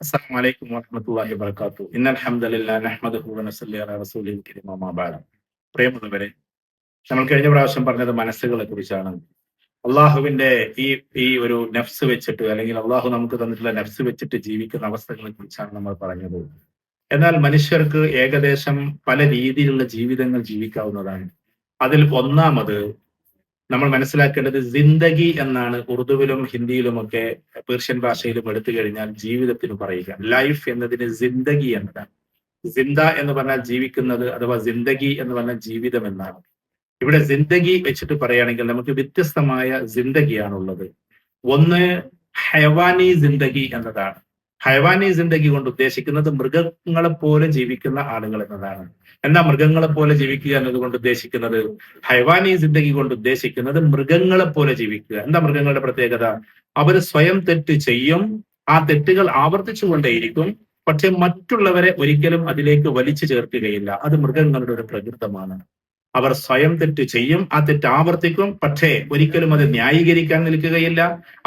അസ്സലാമു അലൈക്കും വറഹ്മത്തുള്ളാഹി വബറകാതുഹു. ഇന്നൽ ഹംദലില്ലാഹി നഹ്മദുഹു വനസ്സല്ലി അലാ റസൂലിൽ കരീം അമ്മാ ബഅദ്. പ്രിയമുള്ളവരെ, നമ്മൾ കഴിഞ്ഞ പ്രാവശ്യം പറഞ്ഞത് മനസ്സുകളെ കുറിച്ചാണ്. അള്ളാഹുവിന്റെ ഈ ഈ ഒരു നഫ്സ് വെച്ചിട്ട്, അല്ലെങ്കിൽ അള്ളാഹു നമുക്ക് തന്നിട്ടുള്ള നഫ്സ് വെച്ചിട്ട് ജീവിക്കുന്ന അവസ്ഥകളെ കുറിച്ചാണ് നമ്മൾ പറഞ്ഞത്. എന്നാൽ മനുഷ്യർക്ക് ഏകദേശം പല രീതിയിലുള്ള ജീവിതങ്ങൾ ജീവിക്കാവുന്നതാണ്. അതിൽ ഒന്നാമത് നമ്മൾ മനസ്സിലാക്കേണ്ടത് സിന്ദഗി എന്നാണ് ഉറുദുവിലും ഹിന്ദിയിലുമൊക്കെ പേർഷ്യൻ ഭാഷയിലും എടുത്തു കഴിഞ്ഞാൽ ജീവിതത്തിന് പറയുക. ലൈഫ് എന്നതിന് സിന്ദഗി എന്നതാണ്. സിന്ദ എന്ന് പറഞ്ഞാൽ ജീവിക്കുന്നത്, അഥവാ സിന്ദഗി എന്ന് പറഞ്ഞാൽ ജീവിതം എന്നാണ്. ഇവിടെ സിന്ദഗി വെച്ചിട്ട് പറയുകയാണെങ്കിൽ നമുക്ക് വ്യത്യസ്തമായ സിന്ദഗിയാണുള്ളത്. ഒന്ന് ഹൈവാനി സിന്ദഗി എന്നതാണ്. ഹൈവാനി സിന്ദഗി കൊണ്ട് ഉദ്ദേശിക്കുന്നത് മൃഗങ്ങളെ പോലെ ജീവിക്കുന്ന ആളുകൾ എന്നതാണ്. എന്താ മൃഗങ്ങളെ പോലെ ജീവിക്കുക എന്നതുകൊണ്ട് ഉദ്ദേശിക്കുന്നത്? ഹൈവാനി സിന്ദഗി കൊണ്ട് ഉദ്ദേശിക്കുന്നത് മൃഗങ്ങളെ പോലെ ജീവിക്കുക. എന്താ മൃഗങ്ങളുടെ പ്രത്യേകത? അവര് സ്വയം തെറ്റ് ചെയ്യും, ആ തെറ്റുകൾ ആവർത്തിച്ചുകൊണ്ടേയിരിക്കും. പക്ഷെ മറ്റുള്ളവരെ ഒരിക്കലും അതിലേക്ക് വലിച്ചു ചേർക്കുകയില്ല. അത് മൃഗങ്ങളുടെ ഒരു പ്രകൃതമാണ്. അവർ സ്വയം തെറ്റ് ചെയ്യും, ആ തെറ്റ് ആവർത്തിക്കും, പക്ഷേ ഒരിക്കലും അത് ന്യായീകരിക്കാൻ നിൽക്കുകയില്ല.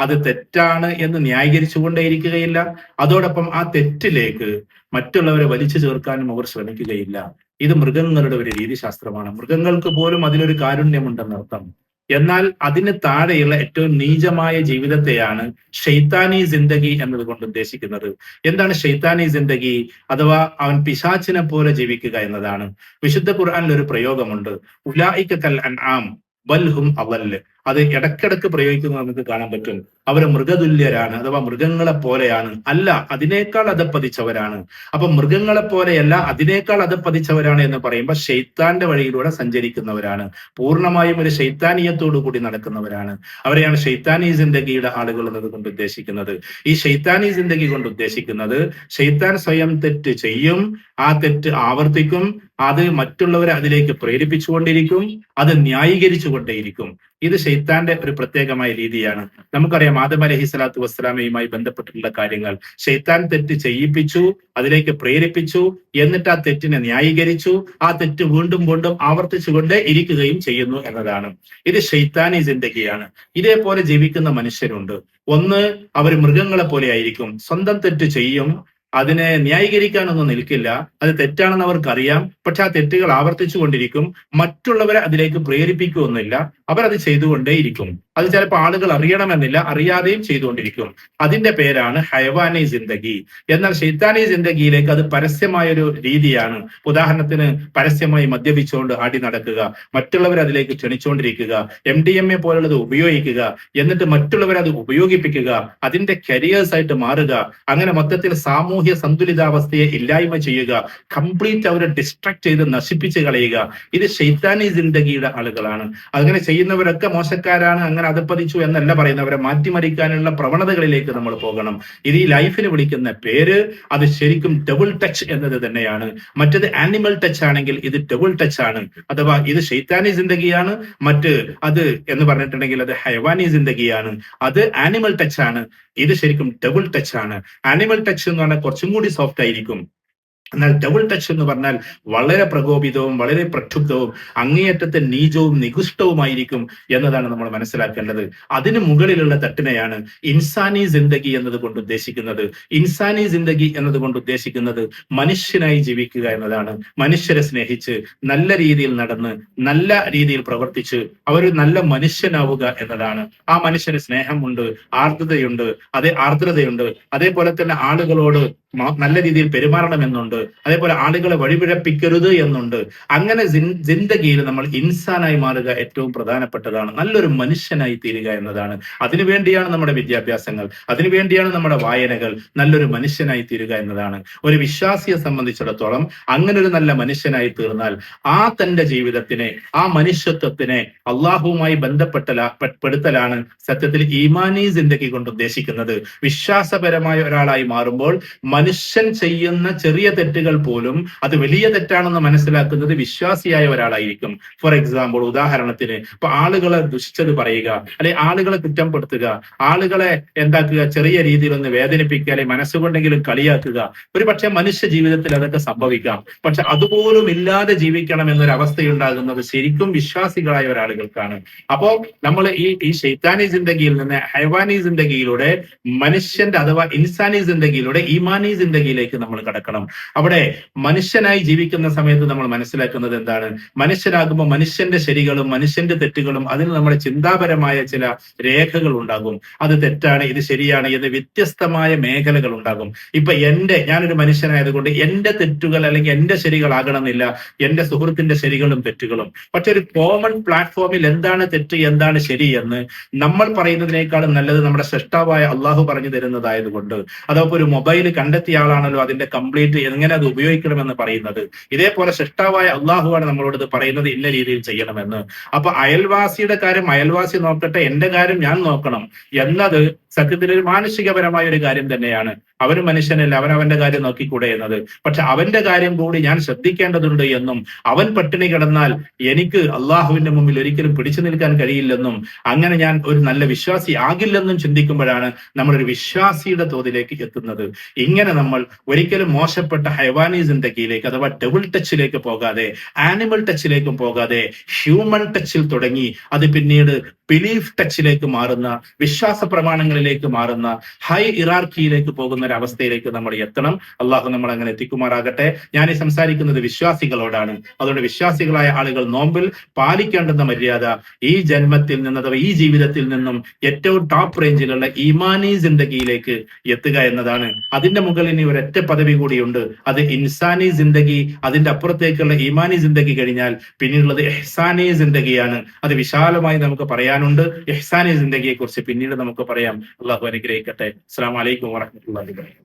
അത് തെറ്റാണ് എന്ന് ന്യായീകരിച്ചുകൊണ്ടേയിരിക്കുകയില്ല. അതോടൊപ്പം ആ തെറ്റിലേക്ക് മറ്റുള്ളവരെ വലിച്ചു ചേർക്കാനും അവർ ശ്രമിക്കുകയില്ല. ഇത് മൃഗങ്ങളുടെ ഒരു രീതിശാസ്ത്രമാണ്. മൃഗങ്ങൾക്ക് പോലും അതിലൊരു കാരുണ്യമുണ്ടെന്നർത്ഥം. എന്നാൽ അതിന് താഴെയുള്ള ഏറ്റവും നീചമായ ജീവിതത്തെയാണ് ഷെയ്ത്താനി സിന്ദഗി എന്നതുകൊണ്ട് ഉദ്ദേശിക്കുന്നത്. എന്താണ് ഷെയ്ത്താനി സിന്ദഗി? അഥവാ അവൻ പിശാച്ചിനെ പോലെ ജീവിക്കുക എന്നതാണ്. വിശുദ്ധ ഖുർആനിൽ ഒരു പ്രയോഗമുണ്ട്, ഉലായിക കൽ അൻആം ബൽ ഹും അളൽ. അത് ഇടക്കിടക്ക് പ്രയോഗിക്കുന്നത് നമുക്ക് കാണാൻ പറ്റും. അവര് മൃഗതുല്യരാണ്, അഥവാ മൃഗങ്ങളെ പോലെയാണ്. അല്ല, അതിനേക്കാൾ അധപ്പതിച്ചവരാണ്. അപ്പൊ മൃഗങ്ങളെ പോലെയല്ല, അതിനേക്കാൾ അധപ്പതിച്ചവരാണ് എന്ന് പറയുമ്പോൾ ഷെയ്ത്താന്റെ വഴിയിലൂടെ സഞ്ചരിക്കുന്നവരാണ്. പൂർണ്ണമായും ഒരു ഷെയ്ത്താനീയത്തോടു കൂടി നടക്കുന്നവരാണ്. അവരെയാണ് ഷെയ്ത്താനി സിന്ദഗിയുടെ ആളുകൾ എന്നതുകൊണ്ട് ഉദ്ദേശിക്കുന്നത്. ഈ ഷെയ്ത്താനി സിന്ദഗി കൊണ്ട് ഉദ്ദേശിക്കുന്നത് ഷെയ്ത്താൻ സ്വയം തെറ്റ് ചെയ്യും, ആ തെറ്റ് ആവർത്തിക്കും, അത് മറ്റുള്ളവരെ അതിലേക്ക് പ്രേരിപ്പിച്ചുകൊണ്ടിരിക്കും, അത് ന്യായീകരിച്ചുകൊണ്ടേയിരിക്കും. ഇത് ഷെയ്ത്താന്റെ ഒരു പ്രത്യേകമായ രീതിയാണ്. നമുക്കറിയാം ആദം അലൈഹി സ്വലാത്തു വസ്സലാമയുമായി ബന്ധപ്പെട്ടിട്ടുള്ള കാര്യങ്ങൾ. ഷെയ്ത്താൻ തെറ്റ് ചെയ്യിപ്പിച്ചു, അതിലേക്ക് പ്രേരിപ്പിച്ചു, എന്നിട്ട് ആ തെറ്റിനെ ന്യായീകരിച്ചു, ആ തെറ്റ് വീണ്ടും വീണ്ടും ആവർത്തിച്ചുകൊണ്ടേ ഇരിക്കുകയും ചെയ്യുന്നു എന്നതാണ്. ഇത് ഷെയ്ത്താനി സിന്ദഗിയാണ്. ഇതേപോലെ ജീവിക്കുന്ന മനുഷ്യരുണ്ട്. ഒന്ന്, അവർ മൃഗങ്ങളെ പോലെ ആയിരിക്കും. സ്വന്തം തെറ്റ് ചെയ്യും, അതിനെ ന്യായീകരിക്കാനൊന്നും നിൽക്കില്ല. അത് തെറ്റാണെന്ന് അവർക്കറിയാം, പക്ഷെ ആ തെറ്റുകൾ ആവർത്തിച്ചു കൊണ്ടിരിക്കും. മറ്റുള്ളവരെ അതിലേക്ക് പ്രേരിപ്പിക്കുകയൊന്നുമില്ല, അവരത് ചെയ്തുകൊണ്ടേയിരിക്കും. അത് ചിലപ്പോൾ ആളുകൾ അറിയണമെന്നില്ല, അറിയാതെയും ചെയ്തുകൊണ്ടിരിക്കും. അതിന്റെ പേരാണ് ഹൈവാനി സിന്ദഗി. എന്നാൽ ഷെയ്ത്താനി സിന്ദഗിയിലേക്ക് അത് പരസ്യമായൊരു രീതിയാണ്. ഉദാഹരണത്തിന്, പരസ്യമായി മദ്യപിച്ചുകൊണ്ട് ആടി നടക്കുക, മറ്റുള്ളവരെ അതിലേക്ക് ക്ഷണിച്ചുകൊണ്ടിരിക്കുക, MDMA പോലുള്ളത് ഉപയോഗിക്കുക, എന്നിട്ട് മറ്റുള്ളവരെ അത് ഉപയോഗിപ്പിക്കുക, അതിന്റെ കരിയേഴ്സ് ആയിട്ട് മാറുക, അങ്ങനെ മൊത്തത്തിൽ സാമൂഹ്യ സന്തുലിതാവസ്ഥയെ ഇല്ലായ്മ ചെയ്യുക, കംപ്ലീറ്റ് അവരെ ഡിസ്ട്രാക്ട് ചെയ്ത് നശിപ്പിച്ച് കളയുക. ഇത് ഷെയ്ത്താനി സിന്ദഗിയുടെ ആളുകളാണ്. അങ്ങനെ ചെയ്യുന്നവരൊക്കെ മോശക്കാരാണ്, അങ്ങനെ അധപ്പതിച്ചു എന്നല്ല പറയുന്നവരെ മാറ്റിമറിക്കാനുള്ള പ്രവണതകളിലേക്ക് നമ്മൾ പോകണം. ഇത് ഈ ലൈഫിന് വിളിക്കുന്ന പേര് അത് ശരിക്കും ഡബിൾ ടച്ച് എന്നത് തന്നെയാണ്. മറ്റത് ആനിമൽ ടച്ച് ആണെങ്കിൽ ഇത് ഡബിൾ ടച്ച് ആണ്, അഥവാ ഇത് ഷെയ്ത്താനി സിന്ദഗിയാണ്. അത് എന്ന് പറഞ്ഞിട്ടുണ്ടെങ്കിൽ അത് ഹൈവാനി സിന്ദഗിയാണ്. അത് ആനിമൽ ടച്ച് ആണ്, ഇത് ശരിക്കും ഡബിൾ ടച്ച് ആണ്. ആനിമൽ ടച്ച് എന്ന് പറഞ്ഞാൽ കുറച്ചും കൂടി സോഫ്റ്റ് ആയിരിക്കും. എന്നാൽ ഡബിൾ ടച്ച് എന്ന് പറഞ്ഞാൽ വളരെ പ്രകോപിതവും വളരെ പ്രക്ഷുബ്ധവും അങ്ങേയറ്റത്തെ നീചവും നികൃഷ്ടവുമായിരിക്കും എന്നതാണ് നമ്മൾ മനസ്സിലാക്കേണ്ടത്. അതിന് മുകളിലുള്ള തട്ടിനെയാണ് ഇൻസാനി സിന്ദഗി എന്നതുകൊണ്ട് ഉദ്ദേശിക്കുന്നത്. ഇൻസാനി സിന്ദഗി എന്നതുകൊണ്ട് ഉദ്ദേശിക്കുന്നത് മനുഷ്യനായി ജീവിക്കുക എന്നതാണ്. മനുഷ്യരെ സ്നേഹിച്ച് നല്ല രീതിയിൽ നടന്ന് നല്ല രീതിയിൽ പ്രവർത്തിച്ച് അവർ നല്ല മനുഷ്യനാവുക എന്നതാണ്. ആ മനുഷ്യന് സ്നേഹമുണ്ട്, ആർദ്രതയുണ്ട്, അതേപോലെ തന്നെ ആളുകളോട് നല്ല രീതിയിൽ പെരുമാറണമെന്നുണ്ട്, അതേപോലെ ആളുകളെ വഴിപിഴപ്പിക്കരുത് എന്നുണ്ട്. അങ്ങനെ ജിന്ദഗിയിൽ നമ്മൾ ഇൻസാനായി മാറുക ഏറ്റവും പ്രധാനപ്പെട്ടതാണ്. നല്ലൊരു മനുഷ്യനായി തീരുക എന്നതാണ്. അതിനുവേണ്ടിയാണ് നമ്മുടെ വിദ്യാഭ്യാസങ്ങൾ, അതിനുവേണ്ടിയാണ് നമ്മുടെ വായനകൾ. നല്ലൊരു മനുഷ്യനായി തീരുക എന്നതാണ്. ഒരു വിശ്വാസിയെ സംബന്ധിച്ചിടത്തോളം അങ്ങനെ ഒരു നല്ല മനുഷ്യനായി തീർന്നാൽ ആ തന്റെ ജീവിതത്തിനെ, ആ മനുഷ്യത്വത്തിനെ അള്ളാഹുവുമായി ബന്ധപ്പെടുത്തലാണ് സത്യത്തിൽ ഈമാനി ജിന്ദഗി കൊണ്ട് ഉദ്ദേശിക്കുന്നത്. വിശ്വാസപരമായ ഒരാളായി മാറുമ്പോൾ മനുഷ്യൻ ചെയ്യുന്ന ചെറിയ തെറ്റുകൾ പോലും അത് വലിയ തെറ്റാണെന്ന് മനസ്സിലാക്കുന്നത് വിശ്വാസിയായ ഒരാളായിരിക്കും. ഫോർ എക്സാമ്പിൾ, ഉദാഹരണത്തിന് ഇപ്പൊ ആളുകളെ ദുഷിച്ചത് പറയുക, അല്ലെ ആളുകളെ കുറ്റപ്പെടുത്തുക, ആളുകളെ എന്താക്കുക, ചെറിയ രീതിയിൽ ഒന്ന് വേദനിപ്പിക്കുക, അല്ലെ മനസ്സുകൊണ്ടെങ്കിലും കളിയാക്കുക. ഒരു പക്ഷെ മനുഷ്യ ജീവിതത്തിൽ അതൊക്കെ സംഭവിക്കാം. പക്ഷെ അതുപോലും ഇല്ലാതെ ജീവിക്കണം എന്നൊരവസ്ഥയുണ്ടാകുന്നത് ശരിക്കും വിശ്വാസികളായ ഒരാളുകൾക്കാണ്. അപ്പോ നമ്മൾ ഈ ശൈത്താനി ജിന്ദഗിയിൽ നിന്ന് ഹൈവാനി ജിന്ദഗിയിലൂടെ മനുഷ്യന്റെ അഥവാ ഇൻസാനി ജിന്ദഗിയിലൂടെ ഈമാനി ജിന്ദഗിയിലേക്ക് നമ്മൾ കടക്കണം. അവിടെ മനുഷ്യനായി ജീവിക്കുന്ന സമയത്ത് നമ്മൾ മനസ്സിലാക്കുന്നത് എന്താണ്? മനുഷ്യനാകുമ്പോൾ മനുഷ്യന്റെ ശരികളും മനുഷ്യന്റെ തെറ്റുകളും അതിന് നമ്മുടെ ചിന്താപരമായ ചില രേഖകൾ ഉണ്ടാകും. അത് തെറ്റാണ്, ഇത് ശരിയാണ് എന്ന് വ്യത്യസ്തമായ മേഖലകൾ ഉണ്ടാകും. ഇപ്പൊ ഞാനൊരു മനുഷ്യനായതുകൊണ്ട് എന്റെ തെറ്റുകൾ അല്ലെങ്കിൽ എന്റെ ശരികളാകണമെന്നില്ല എന്റെ സുഹൃത്തിന്റെ ശരികളും തെറ്റുകളും. പക്ഷെ ഒരു കോമൺ പ്ലാറ്റ്ഫോമിൽ എന്താണ് തെറ്റ് എന്താണ് ശരി എന്ന് നമ്മൾ പറയുന്നതിനേക്കാളും നല്ലത് നമ്മുടെ സൃഷ്ടാവായ അള്ളാഹു പറഞ്ഞു തരുന്നതായതുകൊണ്ട്, അതപ്പോ ഒരു മൊബൈൽ കണ്ടെത്തിയ ആളാണല്ലോ അതിന്റെ കംപ്ലീറ്റ് എങ്ങനെ അത് ഉപയോഗിക്കണമെന്ന് പറയുന്നത്. ഇതേപോലെ സൃഷ്ടാവായ അള്ളാഹുവാണ് നമ്മളോട് ഇത് പറയുന്നത് ഇന്ന രീതിയിൽ ചെയ്യണമെന്ന്. അപ്പൊ അയൽവാസിയുടെ കാര്യം അയൽവാസി നോക്കട്ടെ, എന്റെ കാര്യം ഞാൻ നോക്കണം എന്നത് സത്യത്തിൽ ഒരു മാനുഷികപരമായ ഒരു കാര്യം തന്നെയാണ്. അവന് മനുഷ്യനല്ല, അവന്റെ കാര്യം നോക്കിക്കൂടെ എന്നത്. പക്ഷെ അവന്റെ കാര്യം കൂടി ഞാൻ ശ്രദ്ധിക്കേണ്ടതുണ്ട് എന്നും അവൻ പട്ടിണി കിടന്നാൽ എനിക്ക് അള്ളാഹുവിന്റെ മുമ്പിൽ ഒരിക്കലും പിടിച്ചു നിൽക്കാൻ കഴിയില്ലെന്നും അങ്ങനെ ഞാൻ ഒരു നല്ല വിശ്വാസി ആകില്ലെന്നും ചിന്തിക്കുമ്പോഴാണ് നമ്മളൊരു വിശ്വാസിയുടെ തോതിലേക്ക് എത്തുന്നത്. ഇങ്ങനെ നമ്മൾ ഒരിക്കലും മോശപ്പെട്ട ഹൈവാനി ജിന്ദഗിയിലേക്ക് അഥവാ ഡബിൾ ടച്ചിലേക്ക് പോകാതെ, ആനിമൽ ടച്ചിലേക്കും പോകാതെ, ഹ്യൂമൻ ടച്ചിൽ തുടങ്ങി അത് പിന്നീട് ബിലീഫ് ടച്ചിലേക്ക് മാറുന്ന, വിശ്വാസ പ്രമാണങ്ങളിലേക്ക് മാറുന്ന, ഹൈ ഇറാർക്കിയിലേക്ക് പോകുന്ന ഒരു അവസ്ഥയിലേക്ക് നമ്മൾ എത്തണം. അള്ളാഹു നമ്മൾ അങ്ങനെ എത്തിക്കുമാറാകട്ടെ. ഞാൻ ഈ സംസാരിക്കുന്നത് വിശ്വാസികളോടാണ്. അതുകൊണ്ട് വിശ്വാസികളായ ആളുകൾ നോമ്പിൽ പാലിക്കേണ്ടുന്ന മര്യാദ ഈ ജന്മത്തിൽ നിന്ന് അഥവാ ഈ ജീവിതത്തിൽ നിന്നും ഏറ്റവും ടോപ്പ് റേഞ്ചിലുള്ള ഈമാനി ജിന്ദഗിയിലേക്ക് എത്തുക എന്നതാണ്. അതിന്റെ മുകളിൽ ഇനി ഒരൊറ്റ പദവി കൂടിയുണ്ട്, അത് ഇൻസാനി ജിന്ദഗി. അതിന്റെ അപ്പുറത്തേക്കുള്ള ഈമാനി ജിന്ദഗി കഴിഞ്ഞാൽ പിന്നീടുള്ളത് ഇഹ്സാനി ജിന്ദഗിയാണ്. അത് വിശാലമായി നമുക്ക് പറയാനുണ്ട്. ഇഹ്സാനി ജിന്ദഗിയെ കുറിച്ച് പിന്നീട് നമുക്ക് പറയാം. അള്ളാഹു അനുഗ്രഹിക്കട്ടെ. അസ്സലാമു അലൈക്കും വറഹ്മത്തുള്ളാഹി വബറകാതുഹു.